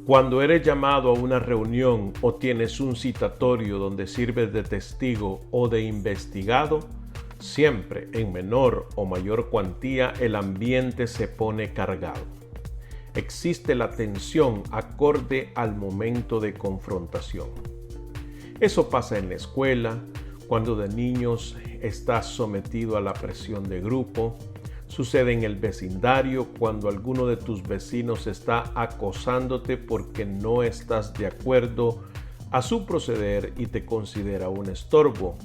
Cuando eres llamado a una reunión o tienes un citatorio donde sirves de testigo o de investigado, siempre en menor o mayor cuantía el ambiente se pone cargado. Existe la tensión acorde al momento de confrontación. Eso pasa en la escuela, cuando de niños estás sometido a la presión de grupo. Sucede en el vecindario cuando alguno de tus vecinos está acosándote porque no estás de acuerdo a su proceder y te considera un estorbo.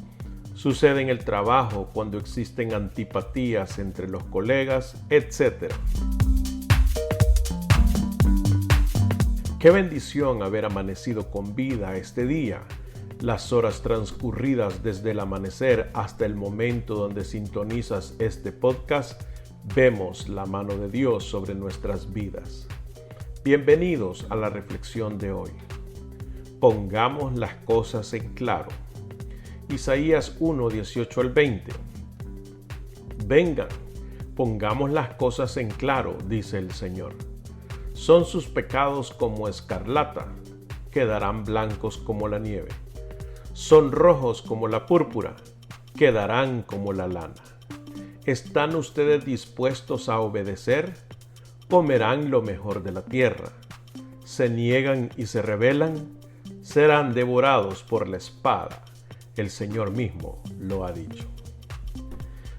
Sucede en el trabajo cuando existen antipatías entre los colegas, etc. Qué bendición haber amanecido con vida este día. Las horas transcurridas desde el amanecer hasta el momento donde sintonizas este podcast, vemos la mano de Dios sobre nuestras vidas. Bienvenidos a la reflexión de hoy. Pongamos las cosas en claro. Isaías 1, 18 al 20. Vengan, pongamos las cosas en claro, dice el Señor. Son sus pecados como escarlata, quedarán blancos como la nieve. Son rojos como la púrpura, quedarán como la lana. ¿Están ustedes dispuestos a obedecer? Comerán lo mejor de la tierra. ¿Se niegan y se rebelan? Serán devorados por la espada. El Señor mismo lo ha dicho.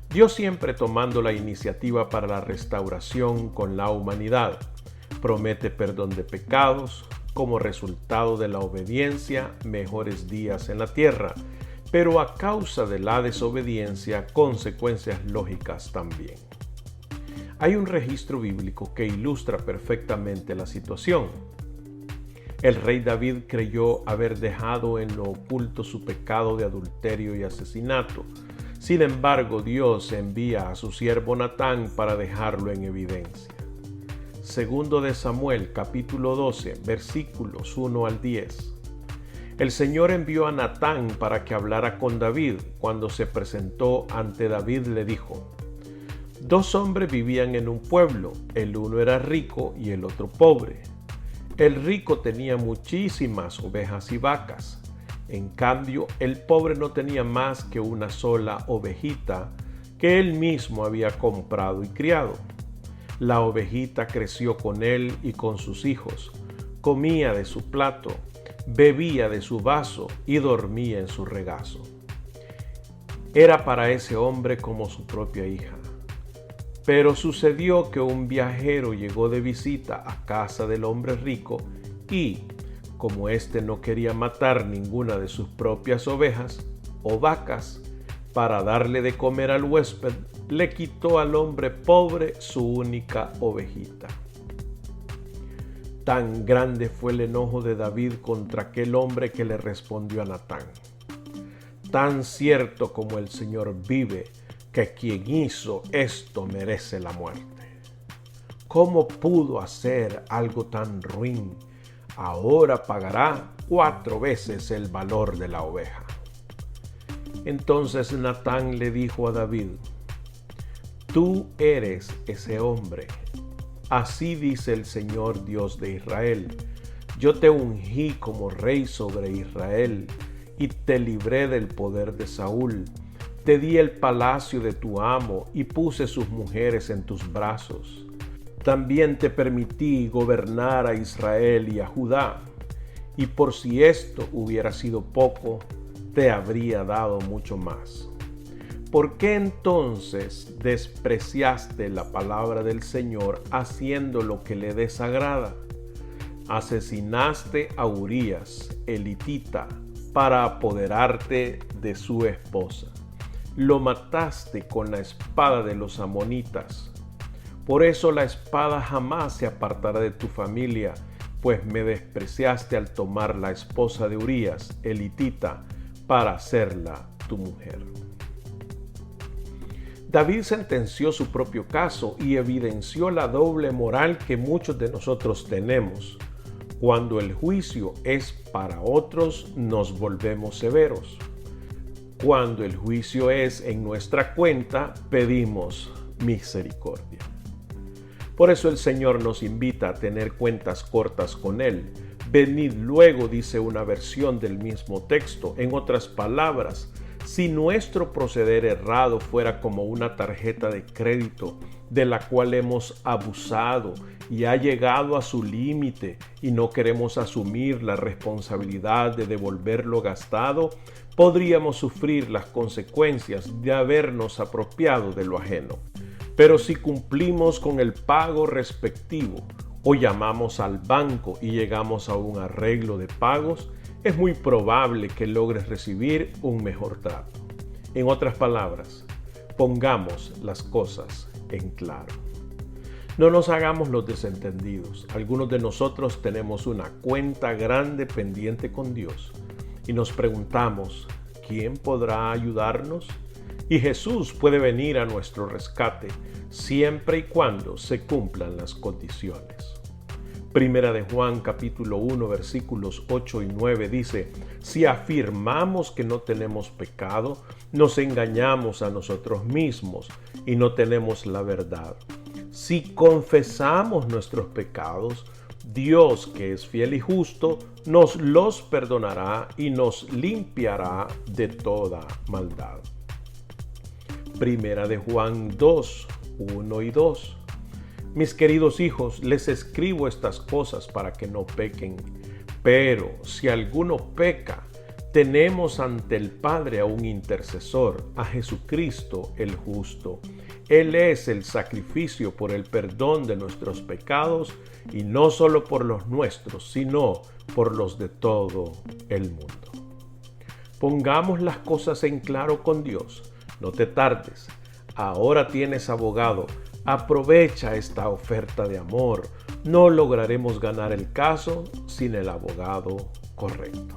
Dios siempre tomando la iniciativa para la restauración con la humanidad, promete perdón de pecados, como resultado de la obediencia, mejores días en la tierra, pero a causa de la desobediencia, consecuencias lógicas también. Hay un registro bíblico que ilustra perfectamente la situación. El rey David creyó haber dejado en lo oculto su pecado de adulterio y asesinato. Sin embargo, Dios envía a su siervo Natán para dejarlo en evidencia. Segundo de Samuel, capítulo 12, versículos 1 al 10. El Señor envió a Natán para que hablara con David. Cuando se presentó ante David le dijo: Dos hombres vivían en un pueblo, el uno era rico y el otro pobre. El rico tenía muchísimas ovejas y vacas. En cambio, el pobre no tenía más que una sola ovejita que él mismo había comprado y criado. La ovejita creció con él y con sus hijos, comía de su plato, bebía de su vaso y dormía en su regazo. Era para ese hombre como su propia hija. Pero sucedió que un viajero llegó de visita a casa del hombre rico y, como éste no quería matar ninguna de sus propias ovejas o vacas para darle de comer al huésped, le quitó al hombre pobre su única ovejita. Tan grande fue el enojo de David contra aquel hombre que le respondió a Natán: Tan cierto como el Señor vive, que quien hizo esto merece la muerte. ¿Cómo pudo hacer algo tan ruin? Ahora pagará 4 veces el valor de la oveja. Entonces Natán le dijo a David: Tú eres ese hombre. Así dice el Señor Dios de Israel: Yo te ungí como rey sobre Israel y te libré del poder de Saúl. Te di el palacio de tu amo y puse sus mujeres en tus brazos. También te permití gobernar a Israel y a Judá. Y por si esto hubiera sido poco, te habría dado mucho más. ¿Por qué entonces despreciaste la palabra del Señor haciendo lo que le desagrada? Asesinaste a Urías, el hitita, para apoderarte de su esposa. Lo mataste con la espada de los amonitas. Por eso la espada jamás se apartará de tu familia, pues me despreciaste al tomar la esposa de Urías, el hitita, para hacerla tu mujer. David sentenció su propio caso y evidenció la doble moral que muchos de nosotros tenemos. Cuando el juicio es para otros, nos volvemos severos. Cuando el juicio es en nuestra cuenta, pedimos misericordia. Por eso el Señor nos invita a tener cuentas cortas con Él. Venid luego, dice una versión del mismo texto. En otras palabras, si nuestro proceder errado fuera como una tarjeta de crédito de la cual hemos abusado y ha llegado a su límite y no queremos asumir la responsabilidad de devolver lo gastado, podríamos sufrir las consecuencias de habernos apropiado de lo ajeno. Pero si cumplimos con el pago respectivo o llamamos al banco y llegamos a un arreglo de pagos, es muy probable que logres recibir un mejor trato. En otras palabras, pongamos las cosas en claro. No nos hagamos los desentendidos. Algunos de nosotros tenemos una cuenta grande pendiente con Dios y nos preguntamos, ¿quién podrá ayudarnos? Y Jesús puede venir a nuestro rescate siempre y cuando se cumplan las condiciones. Primera de Juan capítulo 1 versículos 8 y 9 dice: si afirmamos que no tenemos pecado, nos engañamos a nosotros mismos y no tenemos la verdad. Si confesamos nuestros pecados, Dios, que es fiel y justo, nos los perdonará y nos limpiará de toda maldad. Primera de Juan 2, 1 y 2. Mis queridos hijos, les escribo estas cosas para que no pequen. Pero si alguno peca, tenemos ante el Padre a un intercesor, a Jesucristo el justo. Él es el sacrificio por el perdón de nuestros pecados, y no solo por los nuestros, sino por los de todo el mundo. Pongamos las cosas en claro con Dios. No te tardes. Ahora tienes abogado. Aprovecha esta oferta de amor. No lograremos ganar el caso sin el abogado correcto.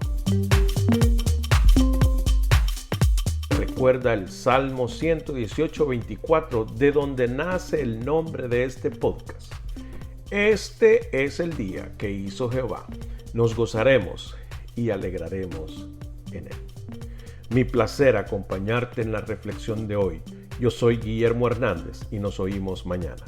Recuerda el Salmo 118:24, de donde nace el nombre de este podcast. Este es el día que hizo Jehová. Nos gozaremos y alegraremos en él. Mi placer acompañarte en la reflexión de hoy. Yo soy Guillermo Hernández y nos oímos mañana.